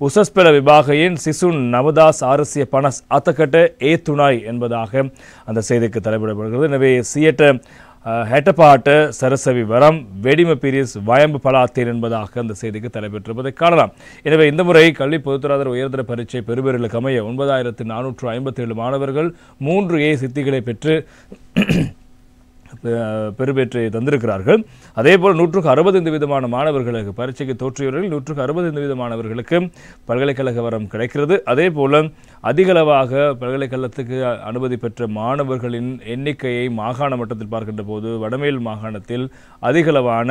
உசஸ்பெல விபாகையின் சிசுன் நவதாஸ் ஆரசிய பனஸ் அத்தக்கட்ட துணாய் என்பதாக அந்த செய்திக்கு தலைப்பிடப்படுகிறது. எனவே சியட்ட ஹெட்டபாட்ட சரசவி வரம் வெடிம பிரிஸ் வயம்பு பலாத்தேன் என்பதாக அந்த செய்திக்கு தலைப்பெற்றிருப்பதை காணலாம். எனவே இந்த முறை கல்வி பொதுத்தராதர உயர்தர பரீட்சை பெறுபேறுகளுக்கு அமைய 9457 மாணவர்கள் 3A சித்திகளை பெற்று பெறுபேற்றை தந்திருக்கிறார்கள். அதேபோல் 165 மாணவர்களுக்கு பரீட்சைக்கு தோற்றியவர்கள் 165 மாணவர்களுக்கு பல்கலைக்கழக வரம் கிடைக்கிறது. அதேபோல அதிகளவாக பல்கலைக்கழகத்துக்கு அனுமதி பெற்ற மாணவர்களின் எண்ணிக்கையை மாகாண மட்டத்தில் பார்க்கின்ற போது வடமேல் மாகாணத்தில் அதிகளவான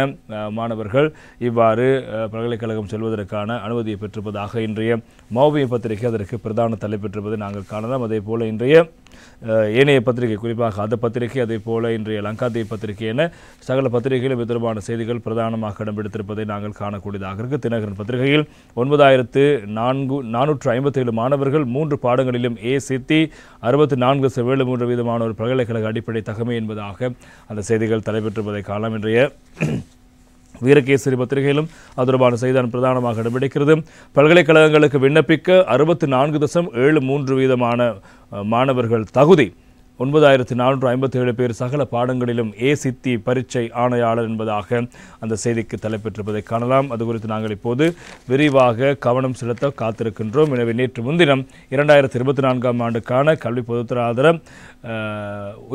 மாணவர்கள் இவ்வாறு பல்கலைக்கழகம் செல்வதற்கான அனுமதியை பெற்றிருப்பதாக இன்றைய மௌபிய பத்திரிகை அதற்கு பிரதான தலைப்பெற்றிருப்பதை நாங்கள் காணலாம். அதே போல இன்றைய ஏனைய பத்திரிகை குறிப்பாக அந்த பத்திரிகை அதே போல இன்றைய லங்காதேவி பத்திரிகை என சகல பத்திரிகைகளும் இது தொடர்பான செய்திகள் பிரதானமாக இடம்பெடுத்திருப்பதை நாங்கள் காணக்கூடியதாக இருக்கு. தினகரன் பத்திரிகையில் 9457 மாணவர்கள் 3 பாடங்களிலும் சித்தி 64.73% மாணவர் பல்கலைக்கழக அடிப்படை தகமை என்பதாக அந்த செய்திகள் தலைப்பெற்றிருப்பதை காணலாம். இன்றைய வீரகேசரி பத்திரிகையிலும் அது தொடர்பான செய்திதான் பிரதானமாக இடம்பெடுக்கிறது. பல்கலைக்கழகங்களுக்கு விண்ணப்பிக்க 64.73% மாணவர்கள் தகுதி 9457 பேர் சகல பாடங்களிலும் சித்தி பரீட்சை ஆணையாளர் என்பதாக அந்த செய்திக்கு தலைப்பெற்றிருப்பதை காணலாம். அது குறித்து நாங்கள் இப்போது விரிவாக கவனம் செலுத்த காத்திருக்கின்றோம். எனவே நேற்று முன்தினம் 2024 ஆண்டுக்கான கல்வி பொதுத்தராதர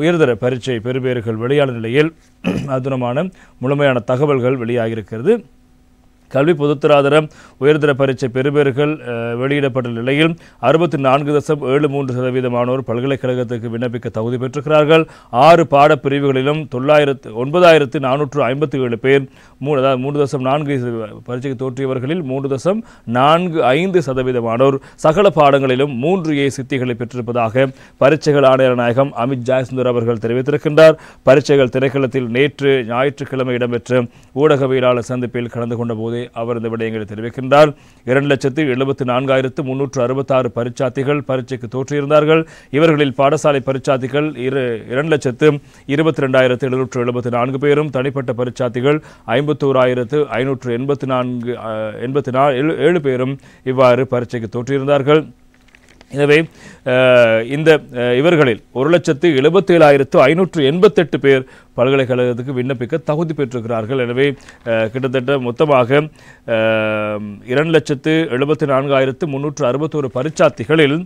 உயர்தர பரீட்சை பெறுபேறுகள் வெளியான நிலையில் அதுமான முழுமையான தகவல்கள் வெளியாகியிருக்கிறது. கல்வி பொதுத்தராதர உயர்தர பரீட்சை பெறுபேறுகள் வெளியிடப்பட்ட நிலையில் 64.73% மாணவர் பல்கலைக்கழகத்துக்கு விண்ணப்பிக்க தகுதி பெற்றிருக்கிறார்கள். 6 பாடப்பிரிவுகளிலும் 9457 பேர் 3.4 பரீட்சைக்கு தோற்றியவர்களில் 3.45% மாணவர் சகல பாடங்களிலும் 3A சித்திகளை பெற்றிருப்பதாக பரீட்சைகள் ஆணையர் நாயகம் அமித் ஜாயசுந்தர் அவர்கள் தெரிவித்திருக்கின்றார். பரீட்சைகள் திணைக்களத்தில் நேற்று ஞாயிற்றுக்கிழமை இடம்பெற்ற ஊடகவியலாளர் சந்திப்பில் கலந்து கொண்ட போது அவர் இந்த விடயங்களை தெரிவிக்கின்றார். 2,74,366 பரீட்சார்த்திகள் பரீட்சைக்கு தோற்றியிருந்தார்கள். இவர்களில் பாடசாலை பரீட்சார்த்திகள் 2,02,774 பேரும் தனிப்பட்ட பரீட்சார்த்திகள் 51,584 பேரும் இவ்வாறு பரீட்சைக்கு தோற்றியிருந்தார்கள். எனவே இந்த இவர்களில் 1,77,588 பேர் பல்கலைக்கழகத்துக்கு விண்ணப்பிக்க தகுதி பெற்றிருக்கிறார்கள். எனவே கிட்டத்தட்ட மொத்தமாக 2,74,361 பரீட்சார்த்திகளில்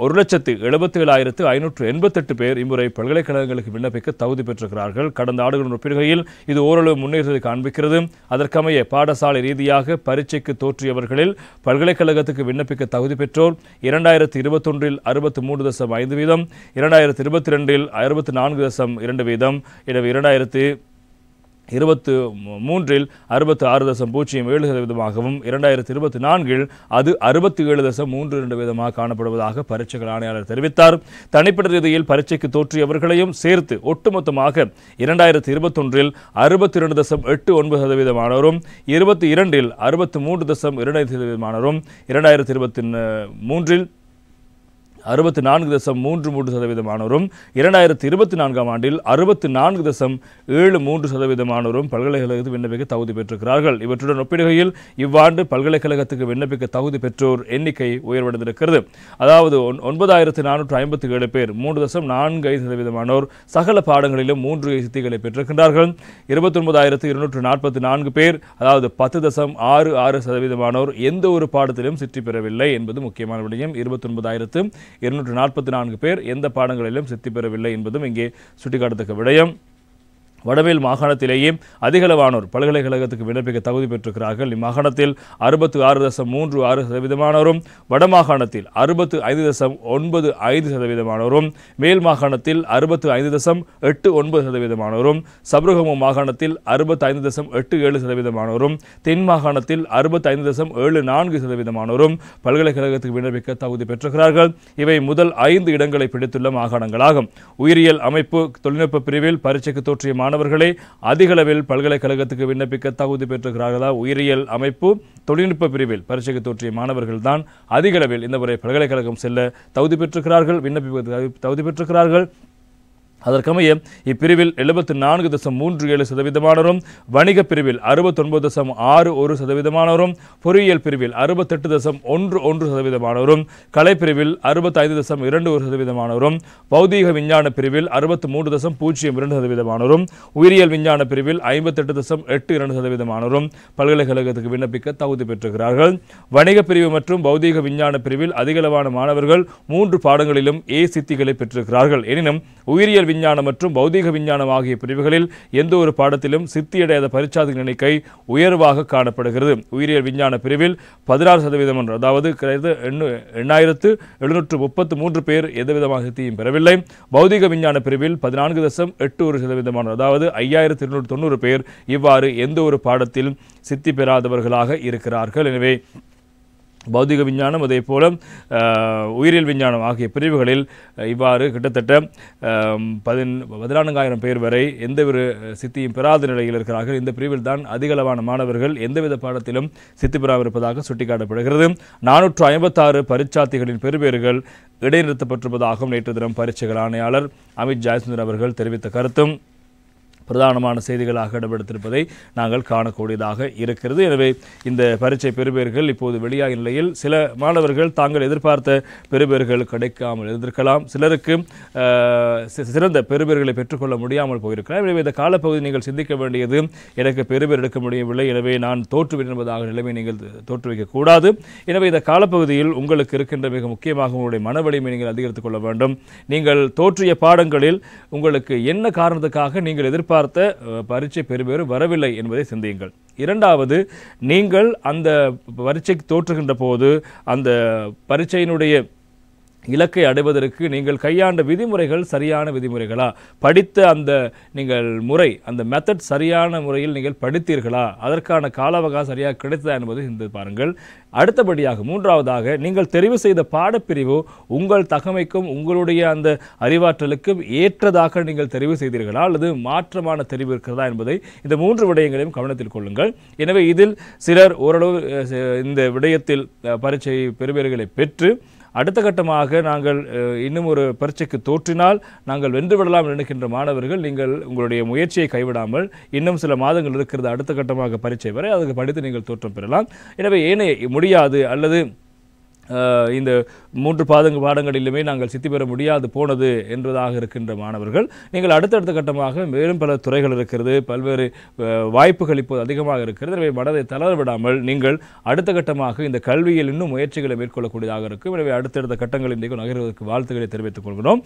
1,77,588 பேர் இம்முறை பல்கலைக்கழகங்களுக்கு விண்ணப்பிக்க தகுதி பெற்றிருக்கிறார்கள். கடந்த ஆண்டுகளின் ஒப்பிடுகையில் இது ஓரளவு முன்னேற்றத்தை காண்பிக்கிறது. அதற்கமைய பாடசாலை ரீதியாக பரீட்சைக்கு தோற்றியவர்களில் பல்கலைக்கழகத்துக்கு விண்ணப்பிக்க தகுதி பெற்றோர் 2021 63.5%, 2022 64.2%, எனவே 2023 66.07%, 2024 அது 67.32% காணப்படுவதாக பரீட்சைகள் ஆணையாளர் தெரிவித்தார். தனிப்பட்ட ரீதியில் பரீட்சைக்கு தோற்றியவர்களையும் சேர்த்து ஒட்டுமொத்தமாக 2021 62.89% மாணவரும், 2022 63.25% மாணவரும், 2023 64.33% மாணவரும், 2024 ஆண்டில் 64.73% மாணவரும் பல்கலைக்கழகத்துக்கு விண்ணப்பிக்க தகுதி பெற்றிருக்கிறார்கள். இவற்றுடன் ஒப்பிடுகையில் இவ்வாண்டு பல்கலைக்கழகத்துக்கு விண்ணப்பிக்க தகுதி பெற்றோர் எண்ணிக்கை உயர்வடைந்திருக்கிறது. அதாவது 9,457 பேர் 3.45% மாணவர் சகல பாடங்களிலும் 3 சித்திகளை பெற்றிருக்கின்றார்கள். 29,244 பேர் அதாவது 10.66% மாணவர் எந்த ஒரு பாடத்திலும் சித்தி பெறவில்லை என்பது முக்கியமான விடயம். 29,244 பேர் எந்த பாடங்களிலும் சித்தி பெறவில்லை என்பதும் இங்கே சுட்டிக்காட்டத்தக்க விடயம். வடமேல் மாகாணத்திலேயே அதிகளவானோர் பல்கலைக்கழகத்துக்கு விண்ணப்பிக்க தகுதி பெற்றிருக்கிறார்கள். இம்மாகாணத்தில் 66.36% மாணவரும், வடமாகாணத்தில் 65.95% மாணவரும், மேல் மாகாணத்தில் 65.89% மாணவரும், சப்ரகமு மாகாணத்தில் 65.87% மாணவரும், தென் மாகாணத்தில் 65.74% மாணவரும் பல்கலைக்கழகத்துக்கு விண்ணப்பிக்க தகுதி பெற்றிருக்கிறார்கள். இவை முதல் 5 இடங்களை பிடித்துள்ள மாகாணங்களாகும். உயிரியல் அமைப்பு தொழில்நுட்ப பிரிவில் பரீட்சைக்கு தோற்றிய மாணவர்களே அதிகளவில் பல்கலைக்கழகத்துக்கு விண்ணப்பிக்க தகுதி பெற்றிருக்கிறார்களா? உயிரியல் அமைப்பு தொழில்நுட்ப பிரிவில் பரீட்சைக்கு தோற்றிய மாணவர்கள் தான் அதிகளவில் இந்த முறை பல்கலைக்கழகம் செல்ல தகுதி பெற்றிருக்கிறார்கள், விண்ணப்பிப்பதற்கு தகுதி பெற்றிருக்கிறார்கள். அதற்கமைய இப்பிரிவில் 74.37%, வணிக பிரிவில் 69.61%, பொறியியல் பிரிவில் 68.11%, கலைப்பிரிவில் 65.21%, பௌதீக விஞ்ஞான பிரிவில் 63.02%, உயிரியல் விஞ்ஞான பிரிவில் 58.82% பல்கலைக்கழகத்துக்கு விண்ணப்பிக்க தகுதி பெற்றிருக்கிறார்கள். வணிக பிரிவு மற்றும் பௌதீக விஞ்ஞான பிரிவில் அதிகளவான மாணவர்கள் 3 பாடங்களிலும் ஏ சித்திகளை பெற்றிருக்கிறார்கள். எனினும் உயிரியல் விஞ்ஞானம் மற்றும் பௌதீக விஞ்ஞானம் ஆகிய பிரிவுகளில் எந்த ஒரு பாடத்திலும் சித்தியடையாத பரீட்சார்த்திகளின் எண்ணிக்கை உயர்வாக காணப்படுகிறது. உயிரியல் விஞ்ஞான பிரிவில் 16%, அதாவது 8733 பேர் எந்தவிதமான சித்தியும் பெறவில்லை. பௌதீக விஞ்ஞான பிரிவில் 14.81%, அதாவது 5290 பேர் இவ்வாறு எந்த ஒரு பாடத்தில் சித்தி பெறாதவர்களாக இருக்கிறார்கள். எனவே பௌதிக விஞ்ஞானம் அதே போல உயிரியல் விஞ்ஞானம் ஆகிய பிரிவுகளில் இவ்வாறு கிட்டத்தட்ட 14,000 பேர் வரை எந்தவொரு சித்தியும் பெறாத நிலையில் இருக்கிறார்கள். இந்த பிரிவில் தான் அதிகளவான மாணவர்கள் எந்தவித பாடத்திலும் சித்தி பெறாமல் இருப்பதாக சுட்டிக்காட்டப்படுகிறது. 456 பரீட்சார்த்திகளின் பெறுபேறுகள் இடைநிறுத்தப்பட்டிருப்பதாகவும் நேற்று தினம் பரீட்சைகள் ஆணையாளர் அமித் ஜெயசுந்தர் அவர்கள் தெரிவித்த கருத்தும் பிரதானமான செய்திகளாக இடம்பெடுத்திருப்பதை நாங்கள் காணக்கூடியதாக இருக்கிறது. எனவே இந்த பரீட்சை பெறுபேறுகள் இப்போது வெளியாகிய நிலையில் சில மாணவர்கள் தாங்கள் எதிர்பார்த்த பெறுபேறுகள் கிடைக்காமல் இருந்திருக்கலாம். சிலருக்கு சிறந்த பெறுபேறுகளை பெற்றுக்கொள்ள முடியாமல் போயிருக்கலாம். எனவே இந்த காலப்பகுதி நீங்கள் சிந்திக்க வேண்டியது, எனக்கு பெறுபேறு எடுக்க முடியவில்லை, எனவே நான் தோற்றுவிட்டேன் என்பதாக நிலைமை நீங்கள் தோற்றுவிக்கக்கூடாது. எனவே இந்த காலப்பகுதியில் உங்களுக்கு இருக்கின்ற மிக முக்கியமாக உங்களுடைய மன வலிமை நீங்கள் அதிகரித்துக் கொள்ள வேண்டும். நீங்கள் தோற்றிய பாடங்களில் உங்களுக்கு என்ன காரணத்துக்காக நீங்கள் எதிர்பார்த்த பரீட்சை பெறுபேறு வரவில்லை என்பதை சிந்தியுங்கள். இரண்டாவது, நீங்கள் அந்த பரீட்சைக்கு தோற்றுகின்ற போது அந்த பரீட்சையினுடைய இலக்கை அடைவதற்கு நீங்கள் கையாண்ட விதிமுறைகள் சரியான விதிமுறைகளா, படித்த அந்த நீங்கள் முறை, அந்த மெத்தட் சரியான முறையில் நீங்கள் படித்தீர்களா, அதற்கான கால அவகாசம் சரியாக கிடைத்ததா என்பதை சிந்தித்து பாருங்கள். அடுத்தபடியாக மூன்றாவதாக, நீங்கள் தெரிவு செய்த பாடப்பிரிவு உங்கள் தகமைக்கும் உங்களுடைய அந்த அறிவாற்றலுக்கும் ஏற்றதாக நீங்கள் தெரிவு செய்தீர்களா அல்லது மாற்றமான தெரிவு இருக்கிறதா என்பதை இந்த 3 விடயங்களையும் கவனத்தில் கொள்ளுங்கள். எனவே இதில் சிலர் ஓரளவு இந்த விடயத்தில் பரீட்சை பெறுபேறுகளை பெற்று அடுத்த கட்டமாக நாங்கள் இன்னும் ஒரு பரீட்சைக்கு தோற்றினால் நாங்கள் வென்றுவிடலாம் நினைக்கின்ற மாணவர்கள், நீங்கள் உங்களுடைய முயற்சியை கைவிடாமல் இன்னும் சில மாதங்கள் இருக்கிறது அடுத்த கட்டமாக பரீட்சை வரை, அதுக்கு படித்து நீங்கள் தோற்றம் பெறலாம். எனவே ஏனைய முடியாது அல்லது இந்த 3 பாடங்களிலுமே நாங்கள் சித்தி பெற முடியாது போனது என்பதாக இருக்கின்ற மாணவர்கள், நீங்கள் அடுத்தடுத்த கட்டமாக மேலும் பல துறைகள் இருக்கிறது, பல்வேறு வாய்ப்புகள் இப்போது அதிகமாக இருக்கிறது. எனவே மனதை தளர விடாமல் நீங்கள் அடுத்த கட்டமாக இந்த கல்வியில் இன்னும் முயற்சிகளை மேற்கொள்ளக்கூடியதாக இருக்கும். எனவே அடுத்தடுத்த கட்டங்கள் இன்றைக்கு நகர்வதற்கு வாழ்த்துக்களை தெரிவித்துக் கொள்கிறோம்.